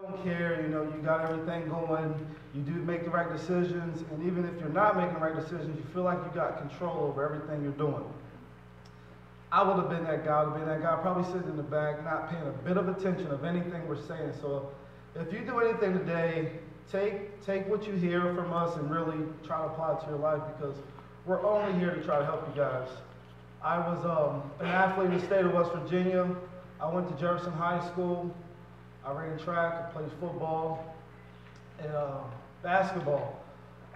don't care, you know, you got everything going, you do make the right decisions, and even if you're not making the right decisions, you feel like you got control over everything you're doing. I would have been that guy. I would have been that guy probably sitting in the back, not paying a bit of attention of anything we're saying. So if you do anything today, take what you hear from us and really try to apply it to your life, because we're only here to try to help you guys. I was an athlete in the state of West Virginia. I went to Jefferson High School. I ran track, I played football, and basketball.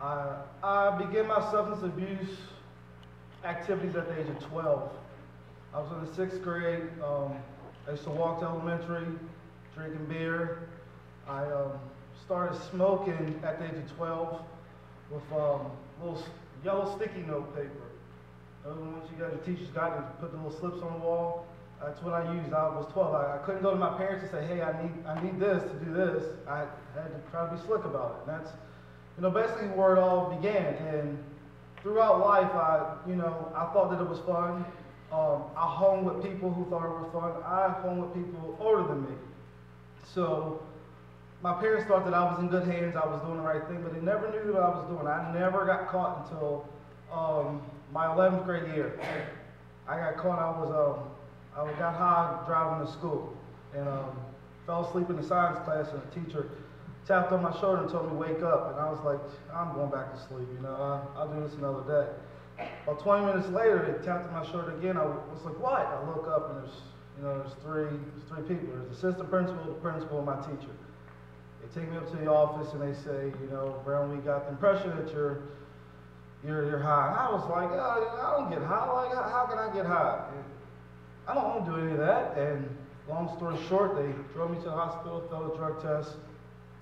I began my substance abuse activities at the age of 12. I was in the 6th grade. I used to walk to elementary, drinking beer. I started smoking at the age of 12 with little yellow sticky note paper. Once you guys, your teachers got you, put the little slips on the wall. That's what I used. I was 12. I couldn't go to my parents and say, hey, I need this to do this. I had to try to be slick about it. And that's, you know, basically where it all began. And throughout life, I thought that it was fun. I hung with people who thought it was fun. I hung with people older than me. So my parents thought that I was in good hands. I was doing the right thing, but they never knew what I was doing. I never got caught until my 11th grade year. I got caught. I got high driving to school and fell asleep in the science class, and the teacher tapped on my shoulder and told me wake up, and I was like, I'm going back to sleep, you know, I'll do this another day. About 20 minutes later, they tapped on my shoulder again. I was like, what? I look up and there's three people. There's the assistant principal, the principal, and my teacher. They take me up to the office and they say, you know, Brown, we got the impression that you're high. And I was like, I don't get high. Like, how can I get high? And I don't want to do any of that. And long story short, they drove me to the hospital, failed a drug test.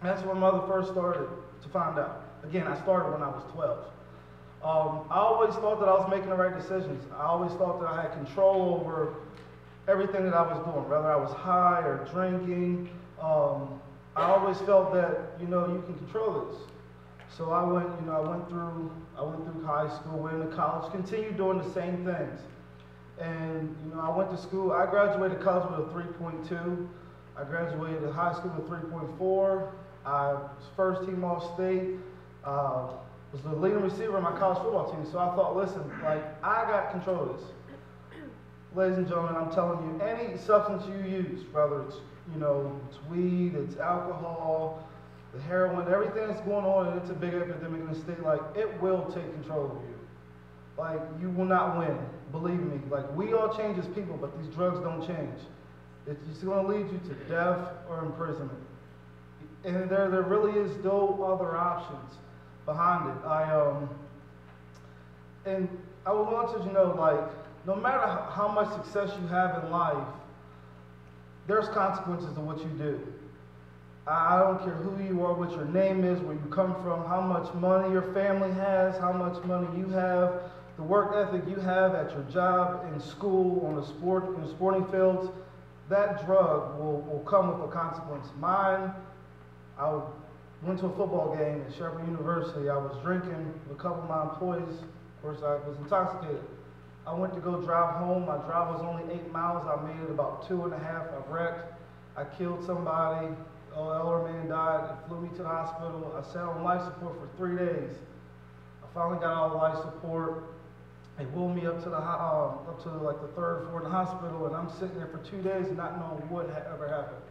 And that's when mother first started to find out. Again, I started when I was 12. I always thought that I was making the right decisions. I always thought that I had control over everything that I was doing, whether I was high or drinking. I always felt that, you know, you can control this. So I went through high school, went into college, continued doing the same things. And, you know, I went to school. I graduated college with a 3.2. I graduated high school with 3.4. I was first team All-State. Was the leading receiver in my college football team. So I thought, listen, like, I got control of this. Ladies and gentlemen, I'm telling you, any substance you use, whether it's, you know, it's weed, it's alcohol, the heroin, everything that's going on, and it's a big epidemic in the state, like, it will take control of you. Like, you will not win, believe me. Like, we all change as people, but these drugs don't change. It's going to lead you to death or imprisonment. And there really is no other options behind it. And I would want to, you know, like, no matter how much success you have in life, there's consequences to what you do. I don't care who you are, what your name is, where you come from, how much money your family has, how much money you have, the work ethic you have at your job, in school, in the sporting fields. That drug will come with a consequence. Mine, I went to a football game at Shepherd University. I was drinking with a couple of my employees. Of course, I was intoxicated. I went to go drive home. My drive was only 8 miles. I made it about 2.5. I wrecked. I killed somebody. An elder man died. They flew me to the hospital. I sat on life support for 3 days. I finally got all the life support. They wheeled me up to like the 3rd floor in the hospital, and I'm sitting there for 2 days not knowing what had ever happened.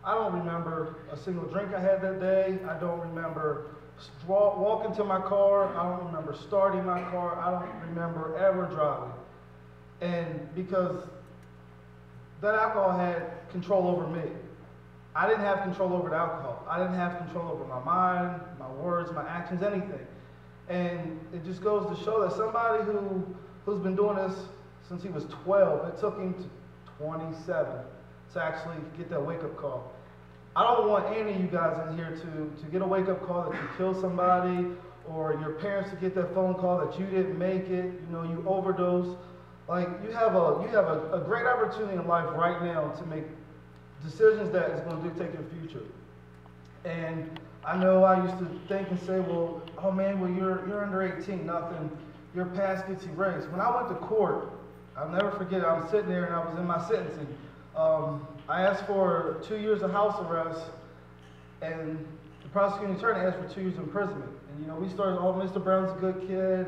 I don't remember a single drink I had that day. I don't remember walking to my car. I don't remember starting my car. I don't remember ever driving. And because that alcohol had control over me. I didn't have control over the alcohol. I didn't have control over my mind, my words, my actions, anything. And it just goes to show that somebody who's been doing this since he was 12, it took him to 27 to actually get that wake-up call. I don't want any of you guys in here to get a wake-up call that you killed somebody, or your parents to get that phone call that you didn't make it, you know, you overdosed. Like, you have a great opportunity in life right now to make decisions that is going to dictate your future. And I know I used to think and say, well, oh man, well you're under 18, nothing, your past gets erased. When I went to court, I'll never forget it, I was sitting there and I was in my sentencing. I asked for 2 years of house arrest and the prosecuting attorney asked for 2 years imprisonment. And you know, we started, oh, Mr. Brown's a good kid.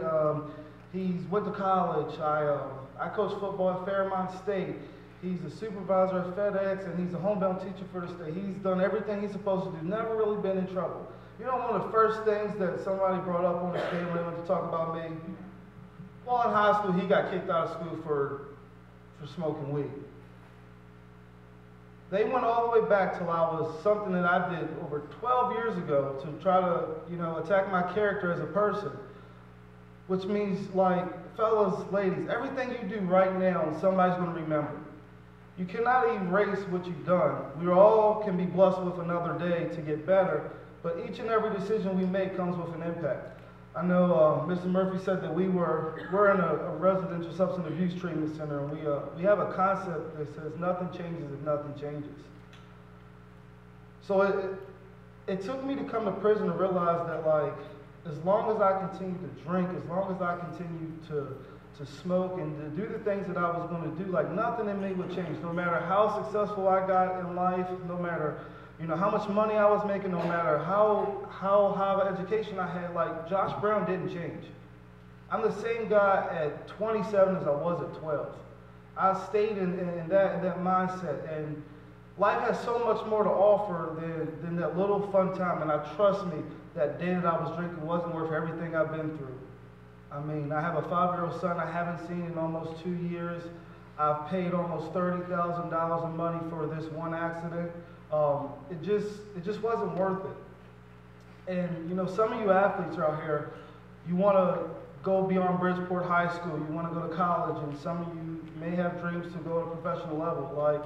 He's went to college. I coach football at Fairmont State. He's a supervisor at FedEx, and he's a homebound teacher for the state. He's done everything he's supposed to do, never really been in trouble. You know, one of the first things that somebody brought up on the stage when they went to talk about me, well, in high school, he got kicked out of school for smoking weed. They went all the way back till I was something that I did over 12 years ago to try to, you know, attack my character as a person. Which means, like, fellas, ladies, everything you do right now, somebody's going to remember. You cannot erase what you've done. We all can be blessed with another day to get better, but each and every decision we make comes with an impact. I know Mr. Murphy said that we're in a residential substance abuse treatment center, and we have a concept that says nothing changes if nothing changes. So it took me to come to prison to realize that, like, as long as I continue to drink, as long as I continue to smoke and to do the things that I was going to do, like, nothing in me would change. No matter how successful I got in life, no matter, you know, how much money I was making, no matter how high of an education I had, like, Josh Brown didn't change. I'm the same guy at 27 as I was at 12. I stayed in that mindset, and life has so much more to offer than that little fun time, and trust me, that day that I was drinking wasn't worth everything I've been through. I mean, I have a 5-year-old son I haven't seen in almost 2 years. I've paid almost $30,000 of money for this one accident. It just wasn't worth it. And you know, some of you athletes are out here, you want to go beyond Bridgeport High School, you want to go to college, and some of you may have dreams to go to a professional level. Like,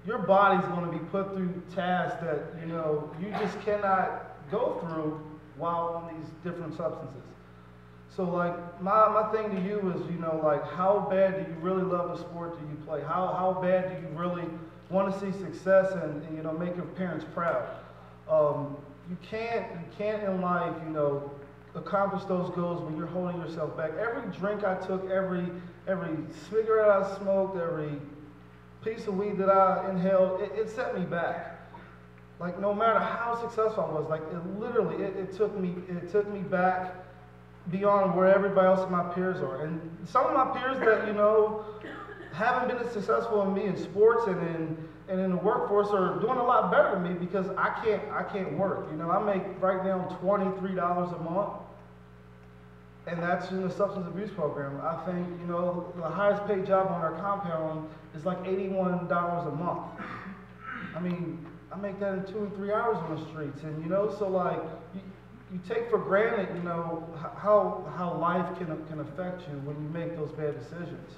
your body's going to be put through tasks that, you know, you just cannot go through while on these different substances. So, like, my thing to you is, you know, like, how bad do you really love the sport that you play? How bad do you really want to see success and you know, make your parents proud? You can't in life, you know, accomplish those goals when you're holding yourself back. Every drink I took, every cigarette I smoked, every piece of weed that I inhaled, it set me back. Like, no matter how successful I was, like, it took me back beyond where everybody else of my peers are. And some of my peers that, you know, haven't been as successful as me in sports and in the workforce are doing a lot better than me because I can't work. You know, I make right now $23 a month, and that's in the substance abuse program. I think, you know, the highest paid job on our compound is like $81 a month. I mean, I make that in 2 and 3 hours on the streets, and you know, so like you take for granted, you know, how life can affect you when you make those bad decisions.